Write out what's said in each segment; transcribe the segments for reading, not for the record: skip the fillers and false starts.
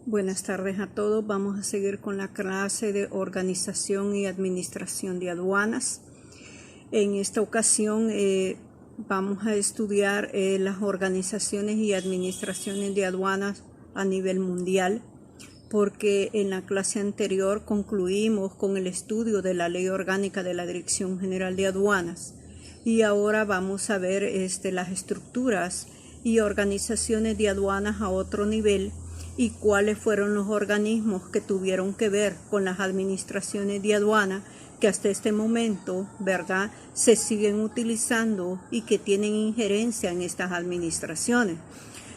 Buenas tardes a todos. Vamos a seguir con la clase de organización y administración de aduanas. En esta ocasión vamos a estudiar las organizaciones y administraciones de aduanas a nivel mundial, porque en la clase anterior concluimos con el estudio de la Ley Orgánica de la Dirección General de Aduanas y ahora vamos a ver las estructuras y organizaciones de aduanas a otro nivel y cuáles fueron los organismos que tuvieron que ver con las administraciones de aduana que hasta este momento, ¿verdad?, se siguen utilizando y que tienen injerencia en estas administraciones.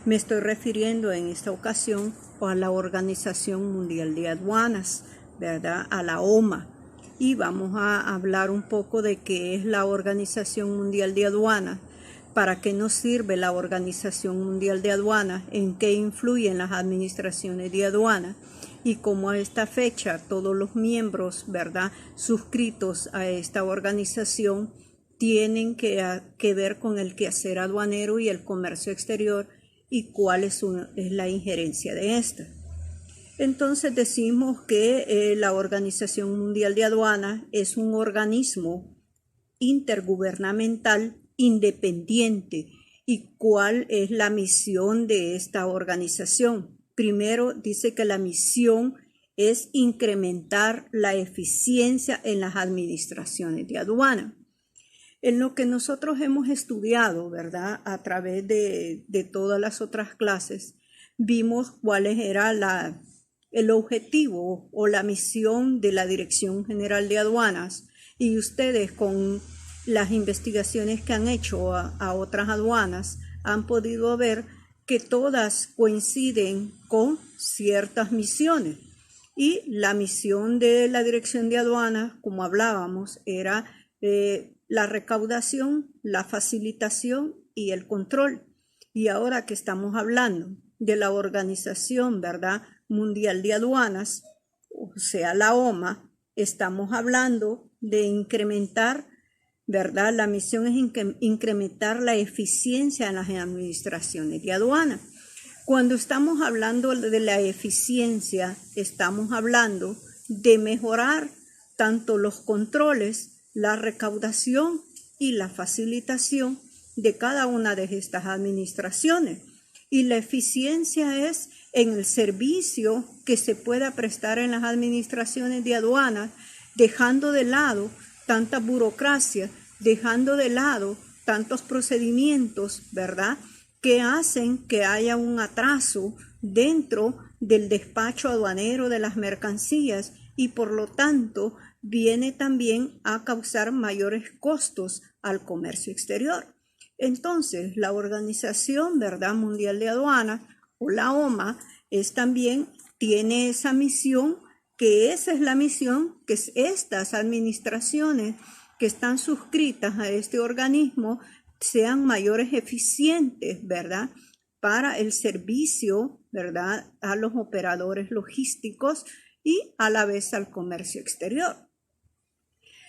Me estoy refiriendo en esta ocasión a la Organización Mundial de Aduanas, ¿verdad?, a la OMA. Y vamos a hablar un poco de qué es la Organización Mundial de Aduanas, para qué nos sirve la Organización Mundial de Aduanas, en qué influyen las administraciones de aduanas y cómo a esta fecha todos los miembros, ¿verdad?, suscritos a esta organización tienen que ver con el quehacer aduanero y el comercio exterior y cuál es la injerencia de esta. Entonces decimos que la Organización Mundial de Aduanas es un organismo intergubernamental independiente. ¿Y cuál es la misión de esta organización? Primero dice que la misión es incrementar la eficiencia en las administraciones de aduana. En lo que nosotros hemos estudiado, ¿verdad?, a través de todas las otras clases, vimos cuál era el objetivo o la misión de la Dirección General de Aduanas, y ustedes con las investigaciones que han hecho a otras aduanas han podido ver que todas coinciden con ciertas misiones. Y la misión de la Dirección de Aduanas, como hablábamos, era la recaudación, la facilitación y el control. Y ahora que estamos hablando de la Organización, ¿verdad?, Mundial de Aduanas, o sea, la OMA, estamos hablando de incrementar, ¿verdad? La misión es incrementar la eficiencia en las administraciones de aduana. Cuando estamos hablando de la eficiencia, estamos hablando de mejorar tanto los controles, la recaudación y la facilitación de cada una de estas administraciones. Y la eficiencia es en el servicio que se pueda prestar en las administraciones de aduanas, dejando de lado tanta burocracia, dejando de lado tantos procedimientos, ¿verdad?, que hacen que haya un atraso dentro del despacho aduanero de las mercancías y por lo tanto viene también a causar mayores costos al comercio exterior. Entonces, la Organización, ¿verdad?, Mundial de Aduanas o la OMA tiene esa misión, que esa es la misión, que estas administraciones que están suscritas a este organismo sean mayores eficientes, ¿verdad?, para el servicio, ¿verdad?, a los operadores logísticos y a la vez al comercio exterior.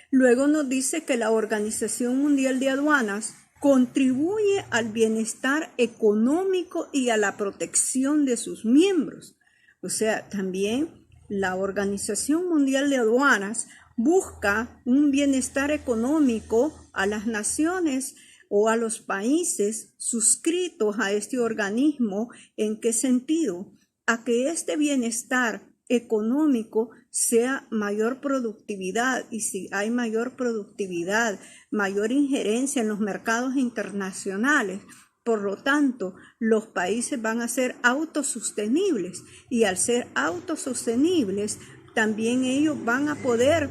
Luego nos dice que la Organización Mundial de Aduanas contribuye al bienestar económico y a la protección de sus miembros. O sea, también la Organización Mundial de Aduanas busca un bienestar económico a las naciones o a los países suscritos a este organismo. ¿En qué sentido? A que este bienestar económico sea mayor productividad, y si hay mayor productividad, mayor injerencia en los mercados internacionales. Por lo tanto, los países van a ser autosostenibles y al ser autosostenibles, también ellos van a poder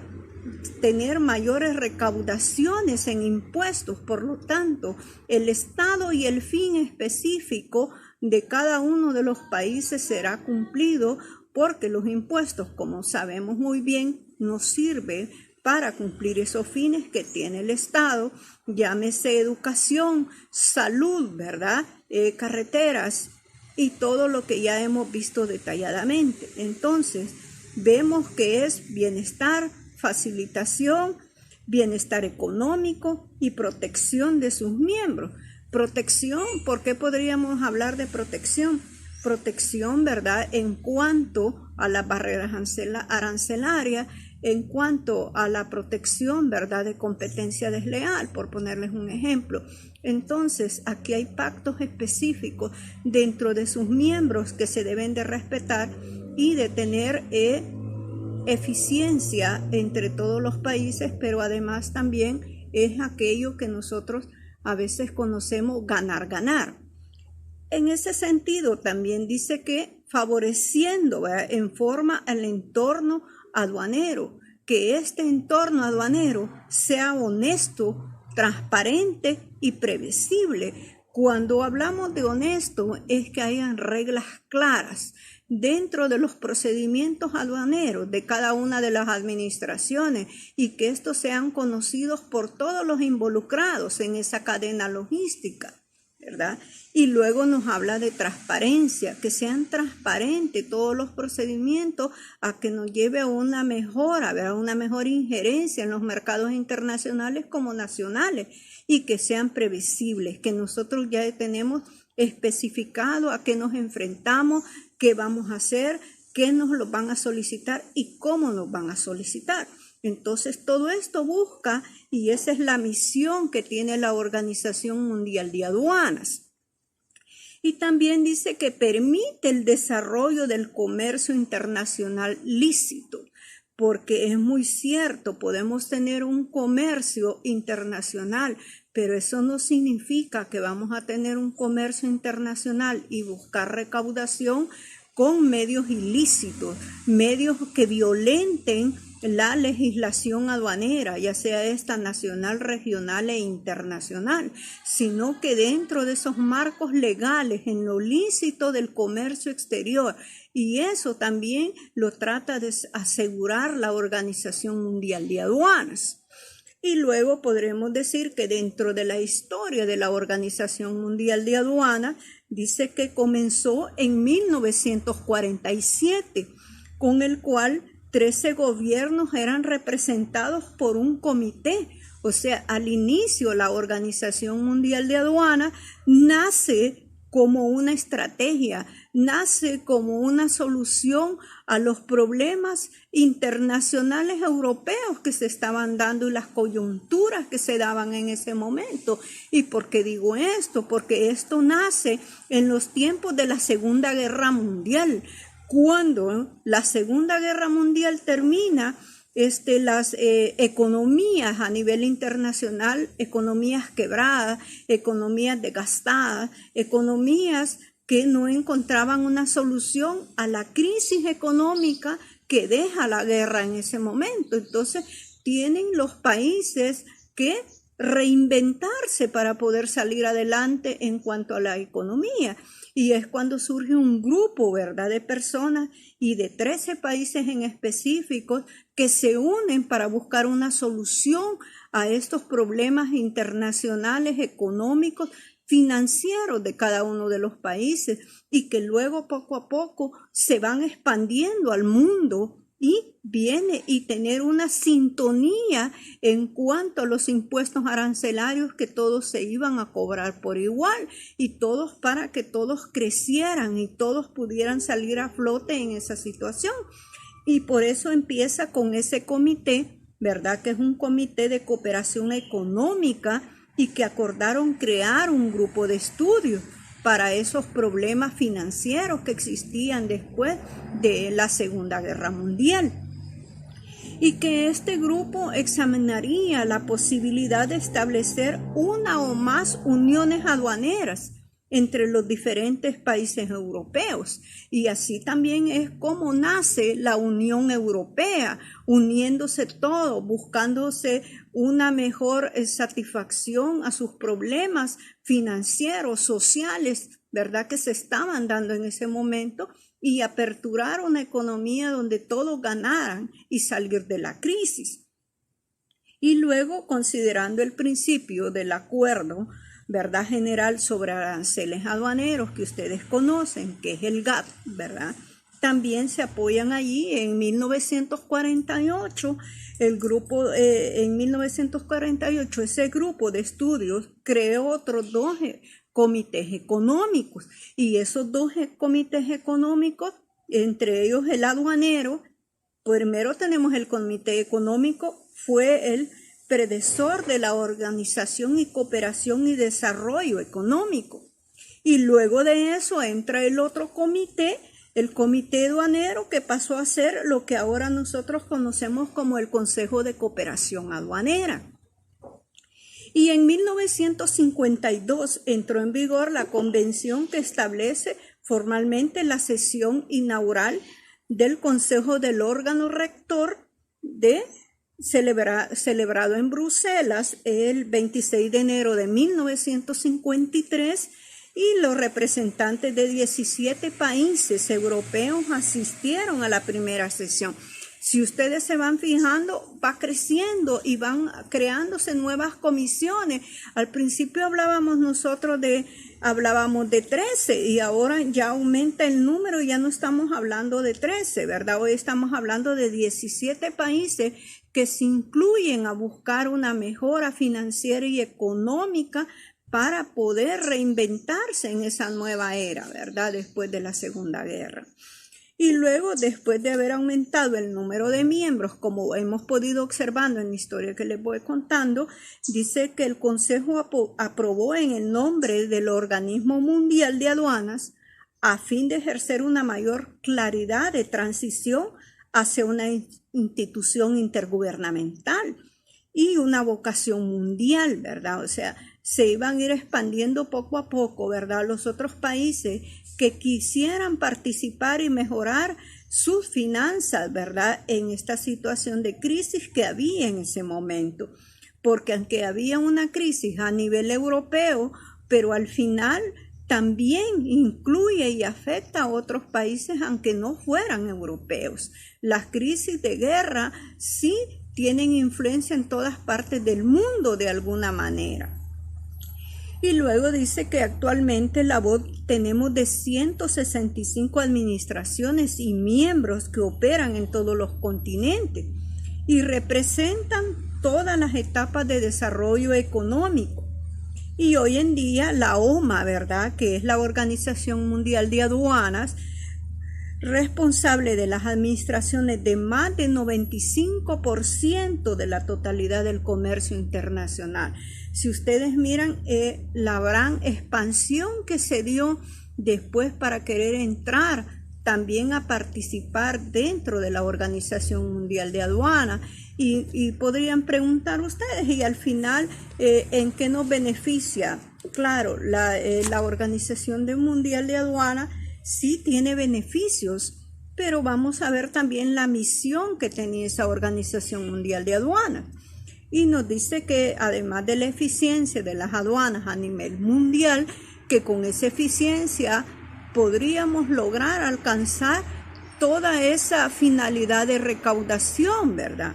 tener mayores recaudaciones en impuestos. Por lo tanto, el estado y el fin específico de cada uno de los países será cumplido, porque los impuestos, como sabemos muy bien, nos sirven para cumplir esos fines que tiene el Estado, llámese educación, salud, ¿verdad?, carreteras y todo lo que ya hemos visto detalladamente. Entonces, vemos que es bienestar, facilitación, bienestar económico y protección de sus miembros. Protección, ¿por qué podríamos hablar de protección? protección, ¿verdad?, en cuanto a las barreras arancelarias, en cuanto a la protección, ¿verdad?, de competencia desleal, por ponerles un ejemplo. Entonces, aquí hay pactos específicos dentro de sus miembros que se deben de respetar y de tener eficiencia entre todos los países, pero además también es aquello que nosotros a veces conocemos ganar-ganar. En ese sentido, también dice que favoreciendo, ¿verdad?, en forma el entorno aduanero, que este entorno aduanero sea honesto, transparente y previsible. Cuando hablamos de honesto es que hayan reglas claras dentro de los procedimientos aduaneros de cada una de las administraciones y que estos sean conocidos por todos los involucrados en esa cadena logística, ¿verdad? Y luego nos habla de transparencia, que sean transparentes todos los procedimientos a que nos lleve a una mejora, a una mejor injerencia en los mercados internacionales como nacionales y que sean previsibles, que nosotros ya tenemos especificado a qué nos enfrentamos, qué vamos a hacer, qué nos lo van a solicitar y cómo nos van a solicitar. Entonces, todo esto busca, y esa es la misión que tiene la Organización Mundial de Aduanas. Y también dice que permite el desarrollo del comercio internacional lícito, porque es muy cierto, podemos tener un comercio internacional, pero eso no significa que vamos a tener un comercio internacional y buscar recaudación con medios ilícitos, medios que violenten la legislación aduanera, ya sea esta nacional, regional e internacional, sino que dentro de esos marcos legales en lo lícito del comercio exterior, y eso también lo trata de asegurar la Organización Mundial de Aduanas. Y luego podremos decir que dentro de la historia de la Organización Mundial de Aduanas, dice que comenzó en 1947, con el cual 13 gobiernos eran representados por un comité. O sea, al inicio la Organización Mundial de Aduanas nace como una estrategia, nace como una solución a los problemas internacionales europeos que se estaban dando y las coyunturas que se daban en ese momento. ¿Y por qué digo esto? Porque esto nace en los tiempos de la Segunda Guerra Mundial. Cuando la Segunda Guerra Mundial termina, las economías a nivel internacional, economías quebradas, economías desgastadas, economías que no encontraban una solución a la crisis económica que deja la guerra en ese momento. Entonces, tienen los países que reinventarse para poder salir adelante en cuanto a la economía. Y es cuando surge un grupo, ¿verdad?, de personas y de 13 países en específicos que se unen para buscar una solución a estos problemas internacionales, económicos, financieros de cada uno de los países y que luego poco a poco se van expandiendo al mundo y viene y tener una sintonía en cuanto a los impuestos arancelarios que todos se iban a cobrar por igual y todos para que todos crecieran y todos pudieran salir a flote en esa situación. Y por eso empieza con ese comité, ¿verdad?, que es un comité de cooperación económica y que acordaron crear un grupo de estudio para esos problemas financieros que existían después de la Segunda Guerra Mundial. Y que este grupo examinaría la posibilidad de establecer una o más uniones aduaneras entre los diferentes países europeos. Y así también es como nace la Unión Europea, uniéndose todos, buscándose una mejor satisfacción a sus problemas financieros, sociales, ¿verdad?, que se estaban dando en ese momento, y aperturar una economía donde todos ganaran y salir de la crisis. Y luego, considerando el principio del acuerdo, ¿verdad?, general sobre aranceles aduaneros que ustedes conocen, que es el GATT, ¿verdad?, también se apoyan allí. En 1948, en 1948 ese grupo de estudios creó otros comités económicos. Y esos dos comités económicos, entre ellos el aduanero, primero tenemos el comité económico, fue el predecesor de la Organización y Cooperación y Desarrollo Económico. Y luego de eso entra el otro comité, el comité aduanero, que pasó a ser lo que ahora nosotros conocemos como el Consejo de Cooperación Aduanera. Y en 1952 entró en vigor la convención que establece formalmente la sesión inaugural del Consejo del órgano rector celebrado en Bruselas el 26 de enero de 1953, y los representantes de 17 países europeos asistieron a la primera sesión. Si ustedes se van fijando, va creciendo y van creándose nuevas comisiones. Al principio hablábamos de 13 y ahora ya aumenta el número, ya no estamos hablando de 13, ¿verdad? Hoy estamos hablando de 17 países que se incluyen a buscar una mejora financiera y económica para poder reinventarse en esa nueva era, ¿verdad? Después de la Segunda Guerra. Y luego, después de haber aumentado el número de miembros, como hemos podido observando en la historia que les voy contando, dice que el Consejo aprobó en el nombre del Organismo Mundial de Aduanas, a fin de ejercer una mayor claridad de transición hacia una institución intergubernamental y una vocación mundial, ¿verdad? O sea, se iban a ir expandiendo poco a poco, ¿verdad? Los otros países que quisieran participar y mejorar sus finanzas, ¿verdad? En esta situación de crisis que había en ese momento. Porque aunque había una crisis a nivel europeo, pero al final también incluye y afecta a otros países aunque no fueran europeos. Las crisis de guerra sí tienen influencia en todas partes del mundo de alguna manera. Y luego dice que actualmente la BOD tenemos de 165 administraciones y miembros que operan en todos los continentes y representan todas las etapas de desarrollo económico. Y hoy en día la OMA, ¿verdad?, que es la Organización Mundial de Aduanas, responsable de las administraciones de más del 95% de la totalidad del comercio internacional. Si ustedes miran la gran expansión que se dio después para querer entrar también a participar dentro de la Organización Mundial de Aduanas, y podrían preguntar ustedes, y al final, ¿en qué nos beneficia? Claro, la Organización Mundial de Aduanas sí tiene beneficios, pero vamos a ver también la misión que tenía esa Organización Mundial de Aduanas. Y nos dice que además de la eficiencia de las aduanas a nivel mundial, que con esa eficiencia podríamos lograr alcanzar toda esa finalidad de recaudación, ¿verdad?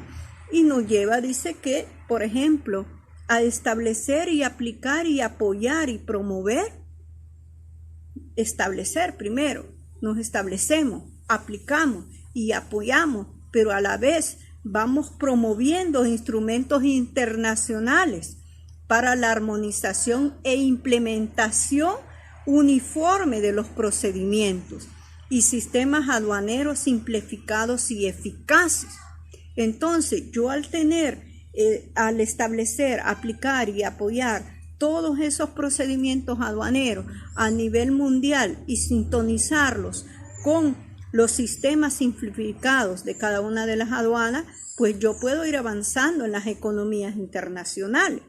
Y nos lleva, dice que, por ejemplo, a establecer y aplicar y apoyar y promover. Establecer primero, nos establecemos, aplicamos y apoyamos, pero a la vez vamos promoviendo instrumentos internacionales para la armonización e implementación uniforme de los procedimientos y sistemas aduaneros simplificados y eficaces. Entonces, yo al establecer, aplicar y apoyar todos esos procedimientos aduaneros a nivel mundial y sintonizarlos con los sistemas simplificados de cada una de las aduanas, pues yo puedo ir avanzando en las economías internacionales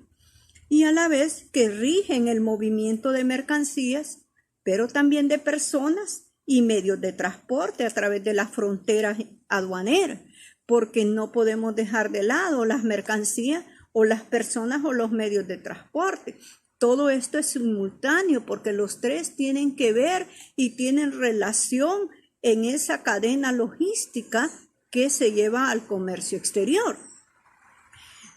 y a la vez que rigen el movimiento de mercancías, pero también de personas y medios de transporte a través de las fronteras aduaneras, porque no podemos dejar de lado las mercancías o las personas o los medios de transporte. Todo esto es simultáneo porque los tres tienen que ver y tienen relación en esa cadena logística que se lleva al comercio exterior.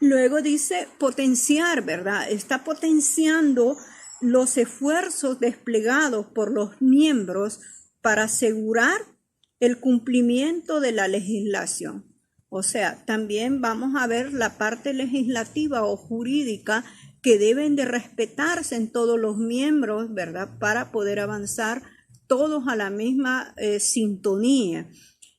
Luego dice potenciar, ¿verdad? Está potenciando los esfuerzos desplegados por los miembros para asegurar el cumplimiento de la legislación. O sea, también vamos a ver la parte legislativa o jurídica que deben de respetarse en todos los miembros, ¿verdad? Para poder avanzar todos a la misma sintonía.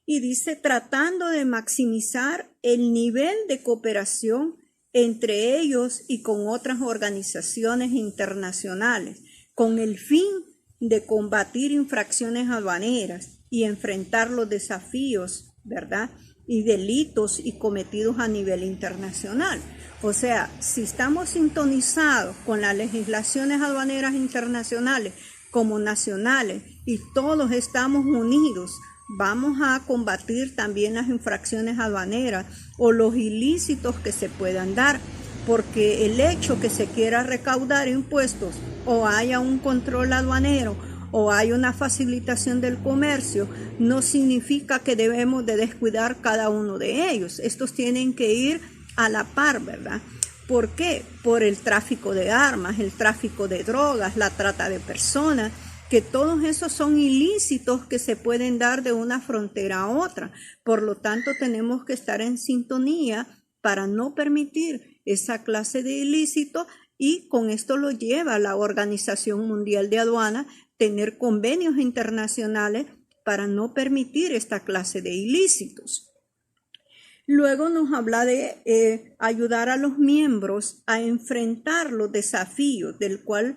Y dice, tratando de maximizar el nivel de cooperación entre ellos y con otras organizaciones internacionales, con el fin de combatir infracciones aduaneras y enfrentar los desafíos, ¿verdad? Y delitos y cometidos a nivel internacional. O sea, si estamos sintonizados con las legislaciones aduaneras internacionales como nacionales y todos estamos unidos, vamos a combatir también las infracciones aduaneras o los ilícitos que se puedan dar, porque el hecho que se quiera recaudar impuestos o haya un control aduanero o hay una facilitación del comercio, no significa que debemos de descuidar cada uno de ellos. Estos tienen que ir a la par, ¿verdad? ¿Por qué? Por el tráfico de armas, el tráfico de drogas, la trata de personas, que todos esos son ilícitos que se pueden dar de una frontera a otra. Por lo tanto, tenemos que estar en sintonía para no permitir esa clase de ilícitos, y con esto lo lleva la Organización Mundial de Aduana, tener convenios internacionales para no permitir esta clase de ilícitos. Luego nos habla de ayudar a los miembros a enfrentar los desafíos del cual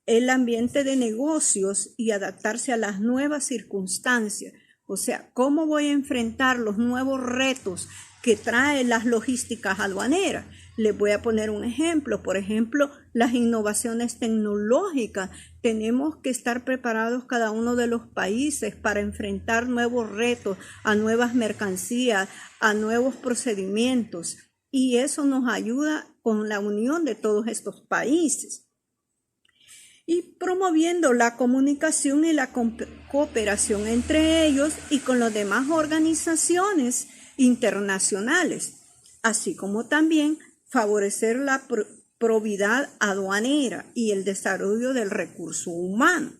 el ambiente de negocios y adaptarse a las nuevas circunstancias. O sea, ¿cómo voy a enfrentar los nuevos retos que trae las logísticas aduaneras? Les voy a poner un ejemplo. Por ejemplo, las innovaciones tecnológicas. Tenemos que estar preparados cada uno de los países para enfrentar nuevos retos, a nuevas mercancías, a nuevos procedimientos. Y eso nos ayuda con la unión de todos estos países. Y promoviendo la comunicación y la cooperación entre ellos y con las demás organizaciones internacionales, así como también favorecer la probidad aduanera y el desarrollo del recurso humano,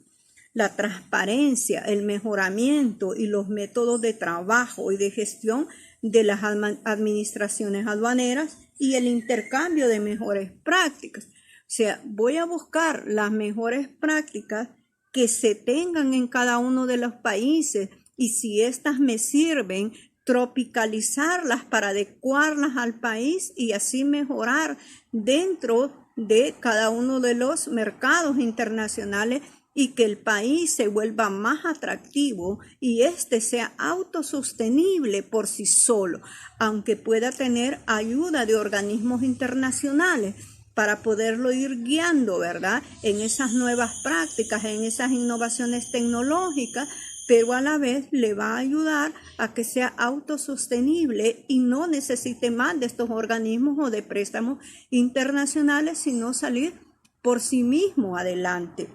la transparencia, el mejoramiento y los métodos de trabajo y de gestión de las administraciones aduaneras y el intercambio de mejores prácticas. O sea, voy a buscar las mejores prácticas que se tengan en cada uno de los países, y si estas me sirven, tropicalizarlas para adecuarlas al país y así mejorar dentro de cada uno de los mercados internacionales, y que el país se vuelva más atractivo y sea autosostenible por sí solo, aunque pueda tener ayuda de organismos internacionales para poderlo ir guiando, ¿verdad? En esas nuevas prácticas, en esas innovaciones tecnológicas, pero a la vez le va a ayudar a que sea autosostenible y no necesite más de estos organismos o de préstamos internacionales, sino salir por sí mismo adelante.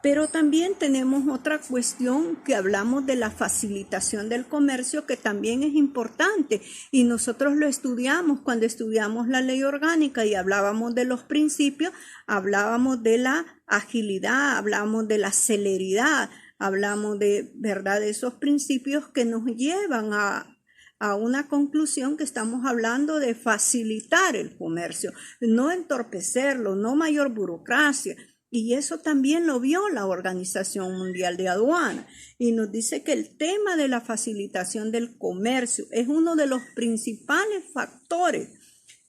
Pero también tenemos otra cuestión que hablamos de la facilitación del comercio, que también es importante, y nosotros lo estudiamos cuando estudiamos la ley orgánica y hablábamos de los principios, hablábamos de la agilidad, hablábamos de la celeridad, hablamos de, ¿verdad?, de esos principios que nos llevan a una conclusión que estamos hablando de facilitar el comercio, no entorpecerlo, no mayor burocracia. Y eso también lo vio la Organización Mundial de Aduana, y nos dice que el tema de la facilitación del comercio es uno de los principales factores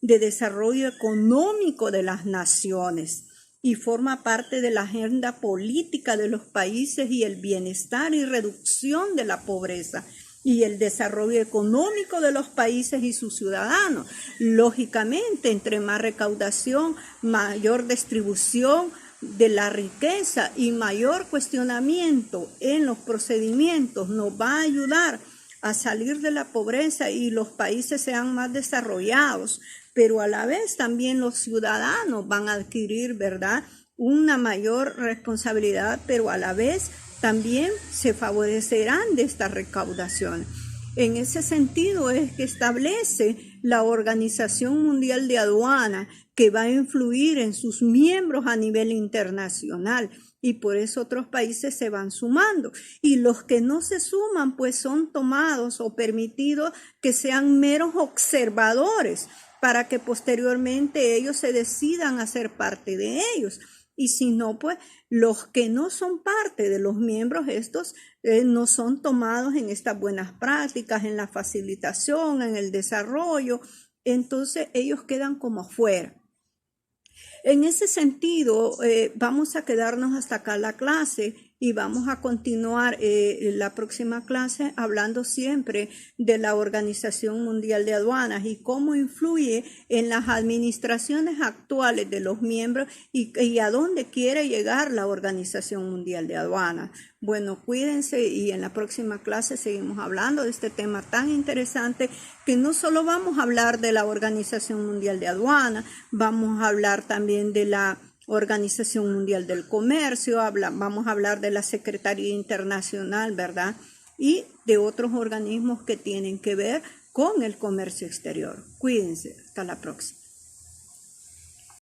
de desarrollo económico de las naciones y forma parte de la agenda política de los países y el bienestar y reducción de la pobreza y el desarrollo económico de los países y sus ciudadanos. Lógicamente, entre más recaudación, mayor distribución de la riqueza y mayor cuestionamiento en los procedimientos nos va a ayudar a salir de la pobreza y los países sean más desarrollados, pero a la vez también los ciudadanos van a adquirir, ¿verdad?, una mayor responsabilidad, pero a la vez también se favorecerán de esta recaudación. En ese sentido es que establece la Organización Mundial de Aduana, que va a influir en sus miembros a nivel internacional, y por eso otros países se van sumando, y los que no se suman pues son tomados o permitidos que sean meros observadores para que posteriormente ellos se decidan a ser parte de ellos. Y si no, pues los que no son parte de los miembros estos no son tomados en estas buenas prácticas, en la facilitación, en el desarrollo, entonces ellos quedan como afuera. En ese sentido, vamos a quedarnos hasta acá la clase y vamos a continuar la próxima clase hablando siempre de la Organización Mundial de Aduanas y cómo influye en las administraciones actuales de los miembros y a dónde quiere llegar la Organización Mundial de Aduanas. Bueno, cuídense y en la próxima clase seguimos hablando de este tema tan interesante que no solo vamos a hablar de la Organización Mundial de Aduanas, vamos a hablar también de la Organización Mundial del Comercio, vamos a hablar de la Secretaría Internacional, ¿verdad? Y de otros organismos que tienen que ver con el comercio exterior. Cuídense, hasta la próxima.